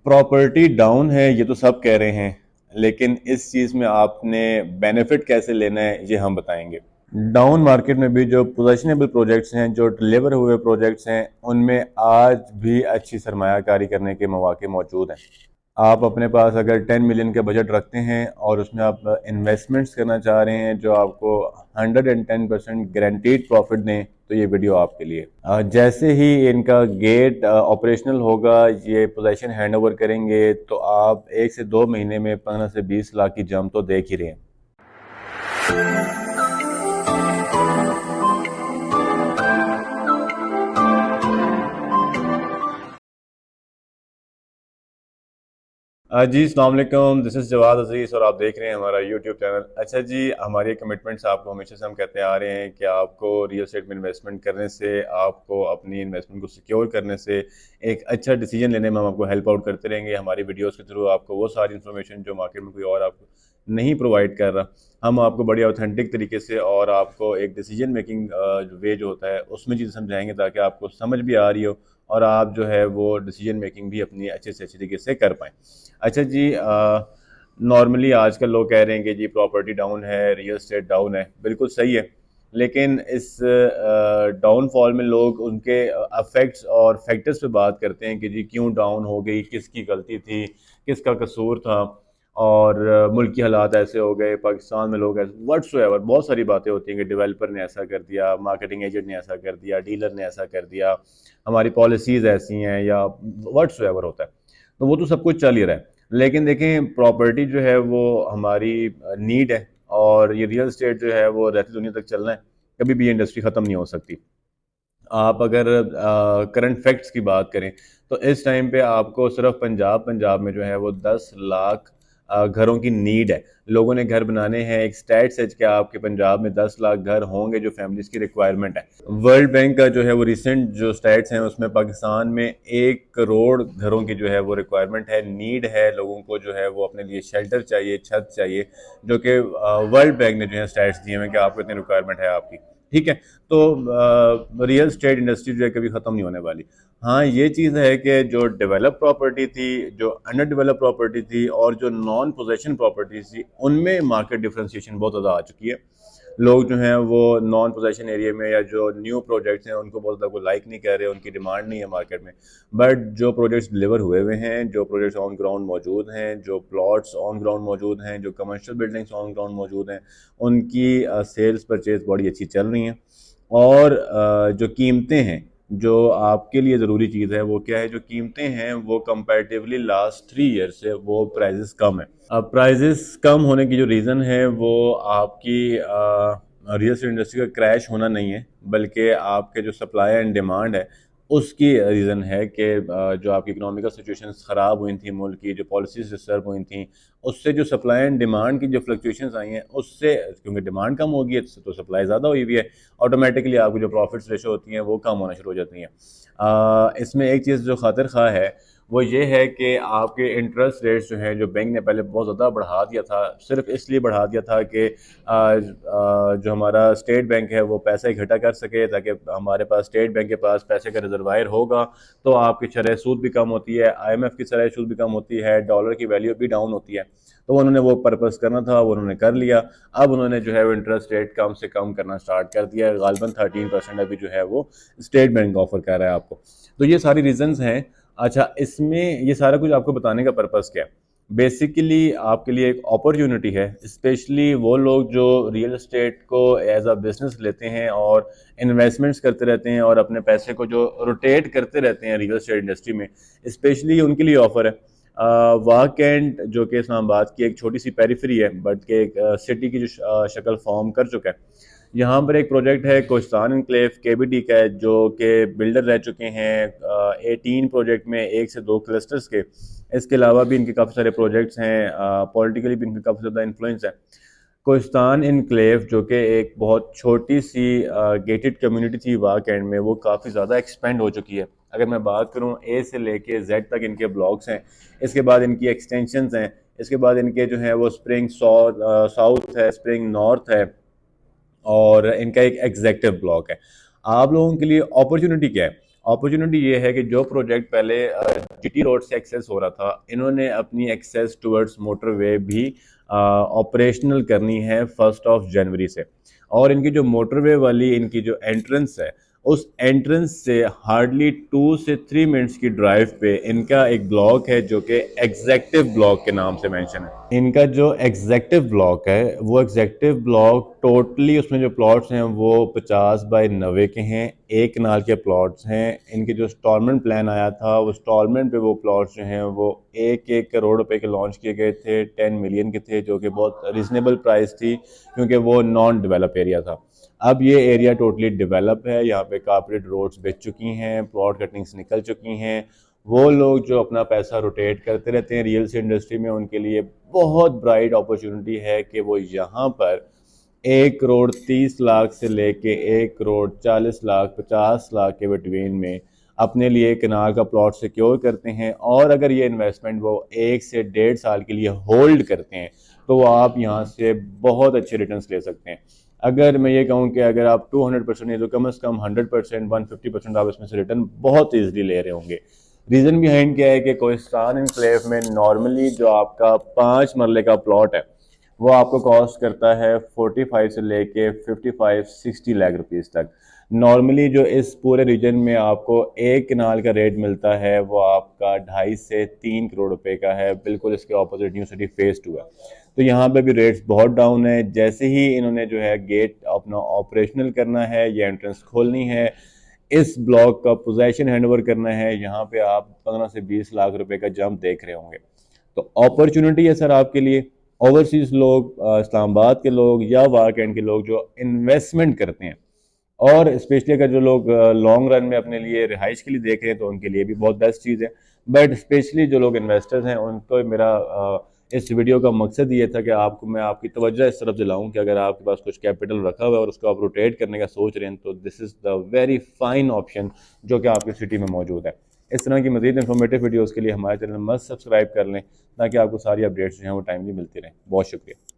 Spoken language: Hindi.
प्रॉपर्टी डाउन है ये तो सब कह रहे हैं, लेकिन इस चीज़ में आपने बेनिफिट कैसे लेना है ये हम बताएंगे। डाउन मार्केट में भी जो पोजेशनेबल प्रोजेक्ट्स हैं, जो डिलीवर हुए प्रोजेक्ट्स हैं, उनमें आज भी अच्छी सरमायाकारी करने के मौके मौजूद हैं। आप अपने पास अगर 10 मिलियन का बजट रखते हैं और उसमें आप इन्वेस्टमेंट्स करना चाह रहे हैं जो आपको 110% गारंटीड प्रॉफिट दें, तो ये वीडियो आपके लिए। जैसे ही इनका गेट ऑपरेशनल होगा, ये पोजीशन हैंड ओवर करेंगे, तो आप 1 से 2 महीने में 15 से 20 लाख की जंप तो देख ही रहे हैं। जी अस्सलाम वालेकुम, दिस इज़ जवाद अजीज़ और आप देख रहे हैं हमारा यूट्यूब चैनल। अच्छा जी, हमारी कमिटमेंट्स आपको हमेशा से हम कहते आ रहे हैं कि आपको रियल एस्टेट में इन्वेस्टमेंट करने से, आपको अपनी इन्वेस्टमेंट को सिक्योर करने से, एक अच्छा डिसीजन लेने में हम आपको हेल्प आउट करते रहेंगे। हमारी वीडियोस के थ्रू आपको वो सारी इन्फॉर्मेशन जो मार्केट में कोई और आपको नहीं प्रोवाइड कर रहा, हम आपको बड़ी ऑथेंटिक तरीके से और आपको एक डिसीजन मेकिंग वे जो होता है उसमें चीज़ें समझाएंगे, ताकि आपको समझ भी आ रही हो और आप जो है वो डिसीजन मेकिंग भी अपनी अच्छे से अच्छी तरीके से कर पाएँ। अच्छा जी, नॉर्मली आजकल लोग कह रहे हैं कि जी प्रॉपर्टी डाउन है, रियल एस्टेट डाउन है, बिल्कुल सही है। लेकिन इस डाउनफॉल में लोग उनके अफेक्ट्स और फैक्टर्स पे बात करते हैं कि जी क्यों डाउन हो गई, किसकी गलती थी, किसका कसूर था, और मुल्क की हालात ऐसे हो गए, पाकिस्तान में लोग ऐसे व्हाट्सएवर बहुत सारी बातें होती हैं कि डेवलपर ने ऐसा कर दिया, मार्केटिंग एजेंट ने ऐसा कर दिया, डीलर ने ऐसा कर दिया, हमारी पॉलिसीज़ ऐसी हैं, या व्हाट्सएवर होता है। तो वो तो सब कुछ चल ही रहा है, लेकिन देखें प्रॉपर्टी जो है वो हमारी नीड है, और ये रियल एस्टेट जो है वो रहती दुनिया तक चलना है, कभी भी ये इंडस्ट्री ख़त्म नहीं हो सकती। आप अगर करंट फैक्ट्स की बात करें, तो इस टाइम पे आपको सिर्फ पंजाब में जो है वो 10 लाख घरों की नीड है। लोगों ने घर बनाने हैं, एक स्टैट्स है कि आपके पंजाब में 10 लाख घर होंगे जो फैमिलीज की रिक्वायरमेंट है। वर्ल्ड बैंक का जो है वो रिसेंट जो स्टैट्स हैं उसमें पाकिस्तान में 1 करोड़ घरों की जो है वो रिक्वायरमेंट है, नीड है। लोगों को जो है वो अपने लिए शेल्टर चाहिए, छत चाहिए, जो कि वर्ल्ड बैंक ने जो है स्टैट्स दिए हैं कि आपको इतनी रिक्वायरमेंट है आपकी। ठीक है, तो रियल स्टेट इंडस्ट्री जो है कभी ख़त्म नहीं होने वाली। हाँ, ये चीज़ है कि जो डेवलप प्रॉपर्टी थी, जो अंडर डेवलप प्रॉपर्टी थी, और जो नॉन पोजेशन प्रॉपर्टीज थी, उनमें मार्केट डिफ्रेंसिएशन बहुत ज़्यादा आ चुकी है। लोग जो हैं वो नॉन पोजेशन एरिया में, या जो न्यू प्रोजेक्ट्स हैं उनको बहुत ज़्यादा को लाइक नहीं कर रहे, उनकी डिमांड नहीं है मार्केट में। बट जो प्रोजेक्ट्स डिलीवर हुए हुए हैं, जो प्रोजेक्ट्स ऑन ग्राउंड मौजूद हैं, जो प्लॉट्स ऑन ग्राउंड मौजूद हैं, जो कमर्शियल बिल्डिंग्स ऑन ग्राउंड मौजूद हैं, उनकी सेल्स परचेज बड़ी अच्छी चल रही हैं। और जो कीमतें हैं, जो आपके लिए ज़रूरी चीज़ है वो क्या है, जो कीमतें हैं वो कंपैरेटिवली लास्ट 3 ईयर से वो प्राइजेस कम है। अब प्राइजेस कम होने की जो रीज़न है वो आपकी रियल एस्टेट इंडस्ट्री का क्रैश होना नहीं है, बल्कि आपके जो सप्लाई एंड डिमांड है उसकी रीज़न है कि जो आपकी इकोनॉमिकल सिचुएशंस ख़राब हुई थी, मुल्क की जो पॉलिसीज डिस्टर्ब हुई थी, उससे जो सप्लाई एंड डिमांड की जो फ्लक्चुएशंस आई हैं, उससे क्योंकि डिमांड कम होगी है तो सप्लाई ज़्यादा हुई हुई है, ऑटोमेटिकली आपकी जो प्रॉफिट्स रेशो होती हैं वो कम होना शुरू हो जाती हैं। इसमें एक चीज़ जो खातिर खा है वो ये है कि आपके इंटरेस्ट रेट्स जो हैं, जो बैंक ने पहले बहुत ज़्यादा बढ़ा दिया था, सिर्फ इसलिए बढ़ा दिया था कि जो हमारा स्टेट बैंक है वो पैसा इकट्ठा कर सके, ताकि हमारे पास स्टेट बैंक के पास पैसे का रिजर्वायर होगा तो आपकी शरह सूद भी कम होती है, IMF की शरह सूद भी कम होती है, डॉलर की वैल्यू भी डाउन होती है। तो उन्होंने वो पर्पस करना था, वो उन्होंने कर लिया। अब उन्होंने जो है वो इंटरेस्ट रेट कम से कम करना स्टार्ट कर दिया है, गालबन 13% अभी जो है वो स्टेट बैंक ऑफर कर रहा है आपको। तो ये सारी रीजंस हैं। अच्छा, इसमें ये सारा कुछ आपको बताने का पर्पस क्या है? बेसिकली आपके लिए एक अपॉर्चुनिटी है, स्पेशली वो लोग जो रियल एस्टेट को एज अ बिजनेस लेते हैं और इन्वेस्टमेंट्स करते रहते हैं और अपने पैसे को जो रोटेट करते रहते हैं रियल एस्टेट इंडस्ट्री में, स्पेशली उनके लिए ऑफर है। वाह कैंट जो कि इस्लामाबाद की एक छोटी सी पेरिफेरी है, बट के एक सिटी की जो शक्ल फॉर्म कर चुका है। यहाँ पर एक प्रोजेक्ट है कोहिस्तान इनक्लेव KBD का है, जो कि बिल्डर रह चुके हैं 18 प्रोजेक्ट में 1 से 2 क्लस्टर्स के। इसके अलावा भी इनके काफ़ी सारे प्रोजेक्ट्स हैं, पॉलिटिकली भी इनके काफ़ी ज़्यादा इन्फ्लुएंस है। कोहिस्तान इनक्लेव जो कि एक बहुत छोटी सी गेटेड कम्युनिटी थी वाक एंड में, वो काफ़ी ज़्यादा एक्सपेंड हो चुकी है। अगर मैं बात करूँ, A से लेके Z तक इनके ब्लॉक्स हैं, इसके बाद इनकी एक्सटेंशंस हैं, इसके बाद इनके जो हैं वो स्प्रिंग साउथ है, स्प्रिंग नॉर्थ है, और इनका एक एग्जेक्टिव ब्लॉक है। आप लोगों के लिए अपॉर्चुनिटी क्या है? अपॉर्चुनिटी ये है कि जो प्रोजेक्ट पहले जीटी रोड से एक्सेस हो रहा था, इन्होंने अपनी एक्सेस टुवर्ड्स मोटरवे भी ऑपरेशनल करनी है 1 जनवरी से। और इनकी जो मोटरवे वाली इनकी जो एंट्रेंस है, उस एंट्रेंस से हार्डली 2 से 3 मिनट्स की ड्राइव पे इनका एक ब्लॉक है जो कि एग्जेक्टिव ब्लॉक के नाम से मेंशन है। इनका जो एग्जेक्टिव ब्लॉक है, वो एग्जेक्टिव ब्लॉक टोटली उसमें जो प्लॉट्स हैं वो 50 बाय 90 के हैं, 1 कनाल के प्लॉट्स हैं। इनके जो इंस्टॉलमेंट प्लान आया था, वो इंस्टॉलमेंट पे वो प्लॉट्स जो हैं वो 1-1 करोड़ रुपए के लॉन्च किए गए थे, 10 मिलियन के थे, जो कि बहुत रिजनेबल प्राइस थी क्योंकि वो नॉन डेवलप एरिया था। अब ये एरिया टोटली डेवलप है, यहाँ पे कारपोरेट रोड्स बिक चुकी हैं, प्लॉट कटिंग्स निकल चुकी हैं। वो लोग जो अपना पैसा रोटेट करते रहते हैं रियल एस्टेट इंडस्ट्री में, उनके लिए बहुत ब्राइट अपॉर्चुनिटी है कि वो यहाँ पर 1 करोड़ 30 लाख से लेके 1 करोड़ 40 लाख 50 लाख के बिटवीन में अपने लिए कनाल का प्लॉट सिक्योर करते हैं। और अगर ये इन्वेस्टमेंट वो 1 से 1.5 साल के लिए होल्ड करते हैं तो आप यहाँ से बहुत अच्छे रिटर्न्स ले सकते हैं। अगर मैं ये कहूँ कि अगर आप 200% नहीं तो कम से कम 100%, 150% आप इसमें से रिटर्न बहुत ईजिली ले रहे होंगे। रीज़न बिहाइंड क्या है कि कोहिस्तान एनक्लेव में नॉर्मली जो आपका 5 मरले का प्लॉट है, वो आपको कॉस्ट करता है 45 से लेके 55-60 लाख रुपीज़ तक। नॉर्मली जो इस पूरे रीजन में आपको 1 कनाल का रेट मिलता है वो आपका 2.5 से 3 करोड़ रुपए का है। बिल्कुल इसके ऑपोजिट न्यू सिटी फेज 2 है। तो यहाँ पे भी रेट्स बहुत डाउन है। जैसे ही इन्होंने जो है गेट अपना ऑपरेशनल करना है, ये एंट्रेंस खोलनी है, इस ब्लॉक का पोजेशन हैंडओवर करना है, यहाँ पे आप 15 से 20 लाख रुपए का जंप देख रहे होंगे। तो अपॉर्चुनिटी है सर आपके लिए। ओवरसीज लोग, इस्लामाबाद के लोग या वारकैंड के लोग जो इन्वेस्टमेंट करते हैं, और स्पेशली अगर जो लोग लॉन्ग रन में अपने लिए रिहाइश के लिए देख रहे हैं तो उनके लिए भी बहुत बेस्ट चीज़ है। बट स्पेशली जो लोग इन्वेस्टर्स हैं उनको मेरा इस वीडियो का मकसद ये था कि आपको मैं आपकी तवज्जो इस तरफ दिलाऊं कि अगर आपके पास कुछ कैपिटल रखा हुआ है और उसको आप रोटेट करने का सोच रहे हैं तो this is the very fine option जो कि आपकी सिटी में मौजूद है। इस तरह की मज़ीद इन्फॉर्मेटिव वीडियोज़ के लिए हमारे चैनल मस्ट सब्सक्राइब कर लें ताकि आपको सारी अपडेट्स जो हैं वो टाइमली मिलती रहें। बहुत शुक्रिया।